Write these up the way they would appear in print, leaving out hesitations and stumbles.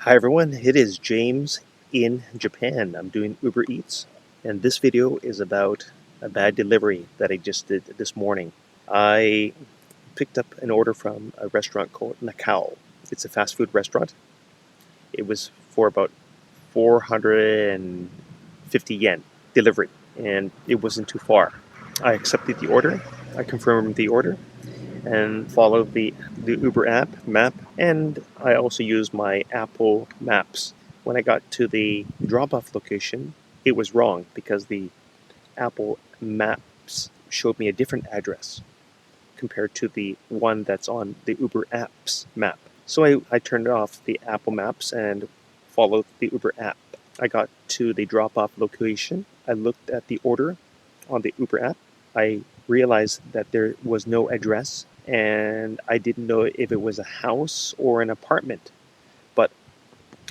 Hi everyone, it is James in Japan. I'm doing Uber Eats, and this video is about a bad delivery that I just did this morning. I picked up an order from a restaurant called Nakao. It's a fast food restaurant. It was for about 450 yen delivery, and it wasn't too far. I accepted the order, I confirmed the order, and followed the Uber app map, and I also used my Apple Maps. When I got to the drop-off location, it was wrong because the Apple Maps showed me a different address compared to the one that's on the Uber app's map. So I turned off the Apple Maps and followed the Uber app. I got to the drop-off location. I looked at the order on the Uber app. I realized that there was no address, and I didn't know if it was a house or an apartment. But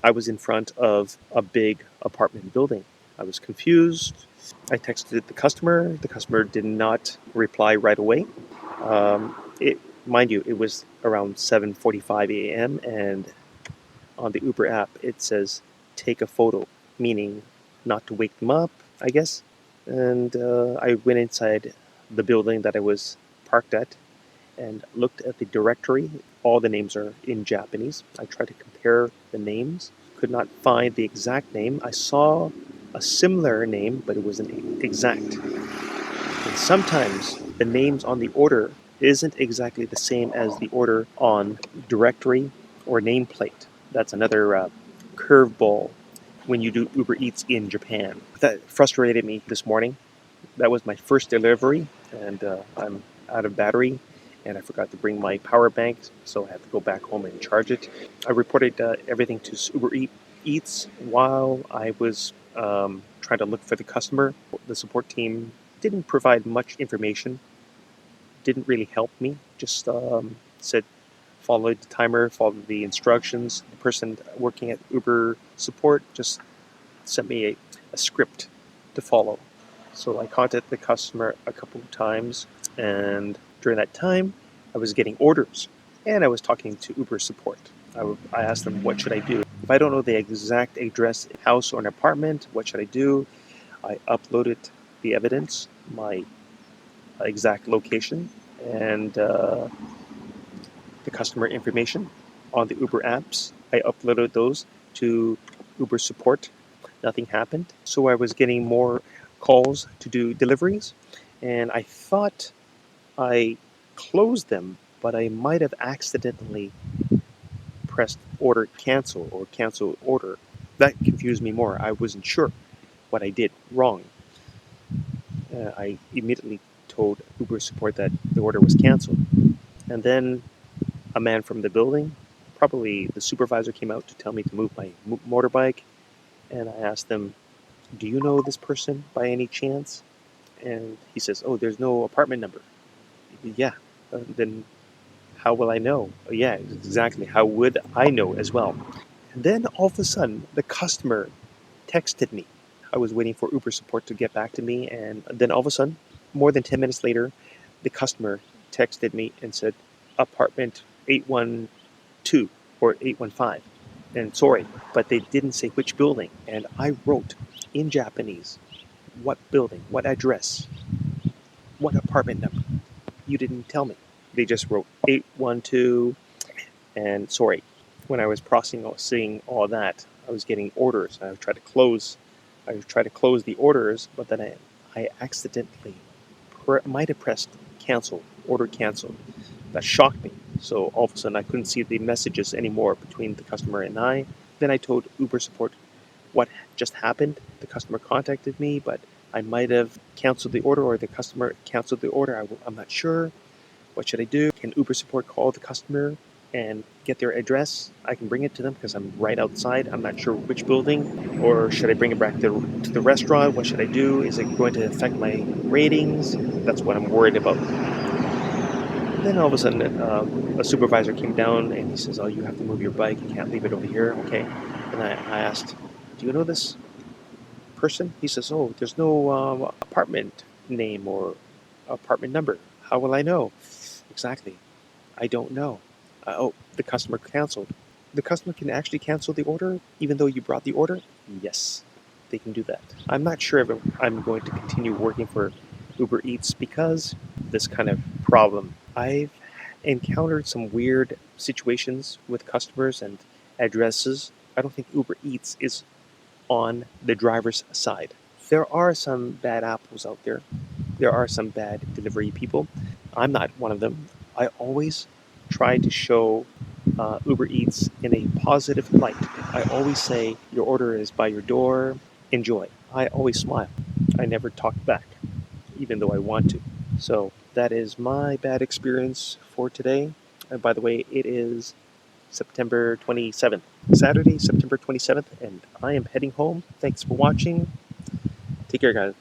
I was in front of a big apartment building. I was confused. I texted the customer. The customer did not reply right away. Mind you, it was around 7:45 a.m. and on the Uber app it says take a photo, meaning not to wake them up, I guess. And I went inside the building that I was parked at and looked at the directory. All the names are in Japanese. I tried to compare the names, could not find the exact name. I saw a similar name, but it wasn't exact. And sometimes the names on the order isn't exactly the same as the order on directory or nameplate. That's another curveball when you do Uber Eats in Japan. That frustrated me this morning. That was my first delivery, and I'm out of battery, and I forgot to bring my power bank, so I had to go back home and charge it. I reported everything to Eats while I was trying to look for the customer. The support team didn't provide much information, didn't really help me, just said follow the timer, follow the instructions. The person working at Uber support just sent me a script to follow. So I contacted the customer a couple of times, and during that time, I was getting orders, and I was talking to Uber support. I asked them, what should I do? If I don't know the exact address, house or an apartment, what should I do? I uploaded the evidence, my exact location, and the customer information on the Uber apps. I uploaded those to Uber support. Nothing happened. So I was getting more calls to do deliveries, and I thought I closed them, but I might have accidentally pressed order cancel or cancel order. That confused me more. I wasn't sure what I did wrong. I immediately told Uber support that the order was canceled. And then a man from the building, probably the supervisor, came out to tell me to move my motorbike. And I asked him, do you know this person by any chance? And he says, oh, there's no apartment number. Yeah, then how will I know? Oh, yeah, exactly. How would I know as well? And then all of a sudden, the customer texted me. I was waiting for Uber support to get back to me, and then all of a sudden, more than 10 minutes later, the customer texted me and said, apartment 812 or 815. And sorry, but they didn't say which building. And I wrote in Japanese, what building, what address, what apartment number. You didn't tell me. They just wrote 812. And sorry, when I was processing all that, I was getting orders. I tried to close the orders, but then I accidentally might have pressed cancel, order cancel. That shocked me. So all of a sudden I couldn't see the messages anymore between the customer and I. Then I told Uber support what just happened. The customer contacted me, but I might have canceled the order or the customer canceled the order. I'm not sure. What should I do? Can Uber support call the customer and get their address? I can bring it to them because I'm right outside. I'm not sure which building. Or should I bring it back to the restaurant? What should I do? Is it going to affect my ratings? That's what I'm worried about. Then all of a sudden, a supervisor came down and he says, oh, you have to move your bike. You can't leave it over here. Okay. And I asked, do you know this person? He says, oh, there's no apartment name or apartment number. How will I know? Exactly. I don't know. Oh, the customer canceled. the customer can actually cancel the order even though you brought the order? Yes, they can do that. I'm not sure if I'm going to continue working for Uber Eats because this kind of problem. I've encountered some weird situations with customers and addresses. I don't think Uber Eats is on the driver's side. There are some bad apples out there. There are some bad delivery people. I'm not one of them. I always try to show Uber Eats in a positive light. I always say, your order is by your door, enjoy. I always smile. I never talk back, even though I want to. So that is my bad experience for today. And by the way, it is September 27th, Saturday, September 27th, and I am heading home. Thanks for watching. Take care, guys.